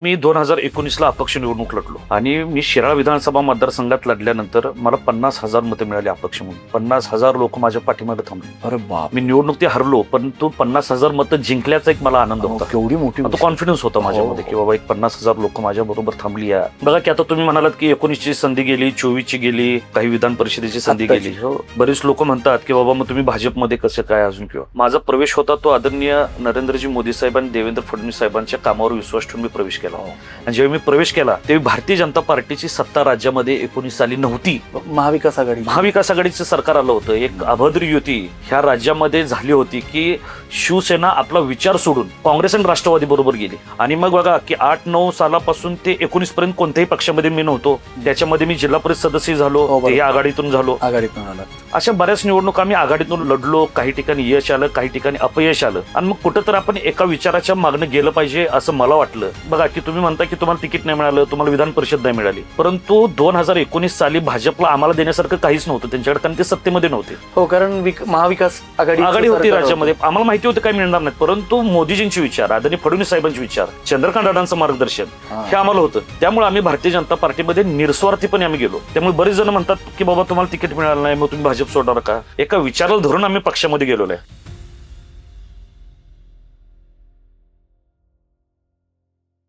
मी 2019ला अपक्ष निवडणूक लढलो आणि मी शिराळा विधानसभा मतदारसंघात लढल्यानंतर मला 50,000 मतं मिळाली अपक्ष म्हणून. 50,000 लोक माझ्या पाठीमागे थांबले. अरे बाप, मी निवडणूक ती हरलो, पण तो 50,000 मतं जिंकल्याचा एक मला आनंद होता. केवढी मोठी तो कॉन्फिडन्स होता माझ्यामध्ये की बाबा एक 50,000 लोक माझ्या बरोबर थांबली आहे. बघा की आता तुम्ही म्हणालात की 19ची संधी गेली, 24ची गेली, काही विधान परिषदेची संधी गेली. बरेच लोक म्हणतात की बाबा मग तुम्ही भाजपमध्ये कसं काय अजून किंवा माझा प्रवेश होता तो आदरणीय नरेंद्रजी मोदी साहेब आणि देवेंद्र फडणवीस साहेबांच्या कामावर विश्वास ठेवून मी प्रवेश केला. आणि जेव्हा मी प्रवेश केला तेव्हा भारतीय जनता पार्टीची सत्ता राज्यामध्ये 19 साली नव्हती. महाविकास आघाडीचं सरकार आलं होतं. एक अभद्र युती ह्या राज्यामध्ये झाली होती की शिवसेना आपला विचार सोडून काँग्रेस आणि राष्ट्रवादी बरोबर गेली. आणि मग बघा की 8-9 सालापासून ते 19 पर्यंत कोणत्याही पक्षामध्ये मी नव्हतो. त्याच्यामध्ये मी जिल्हा परिषद सदस्य झालो, तेही आघाडीतून झालो. अशा बऱ्याच निवडणूक आम्ही आघाडीतून लढलो. काही ठिकाणी यश आलं, काही ठिकाणी अपयश आलं. आणि मग कुठं तर आपण एका विचाराच्या मागणं गेलं पाहिजे असं मला वाटलं. बघा की तुम्ही म्हणता की तुम्हाला तिकीट नाही मिळालं, तुम्हाला विधान परिषद नाही मिळाली, परंतु 2019 साली भाजपला आम्हाला देण्यासारखं काहीच नव्हतं त्यांच्याकडे, कारण ते सत्तेमध्ये नव्हते. हो, कारण महाविकास आघाडी होती राज्यामध्ये. आम्हाला माहिती होतं काय मिळणार नाही, परंतु मोदीजींचे विचार, आदरणीय फडणवीस साहेबांचे विचार, चंद्रकांत दादांचं मार्गदर्शन हे आम्हाला होतं. त्यामुळे आम्ही भारतीय जनता पार्टीमध्ये निस्वार्थीपणे आम्ही गेलो. त्यामुळे बरेच जण म्हणतात की बाबा तुम्हाला तिकीट मिळालं नाही, मग तुम्ही भाजप सोडणार का? एका विचाराला धरून आम्ही पक्षामध्ये गेलेलो आहे.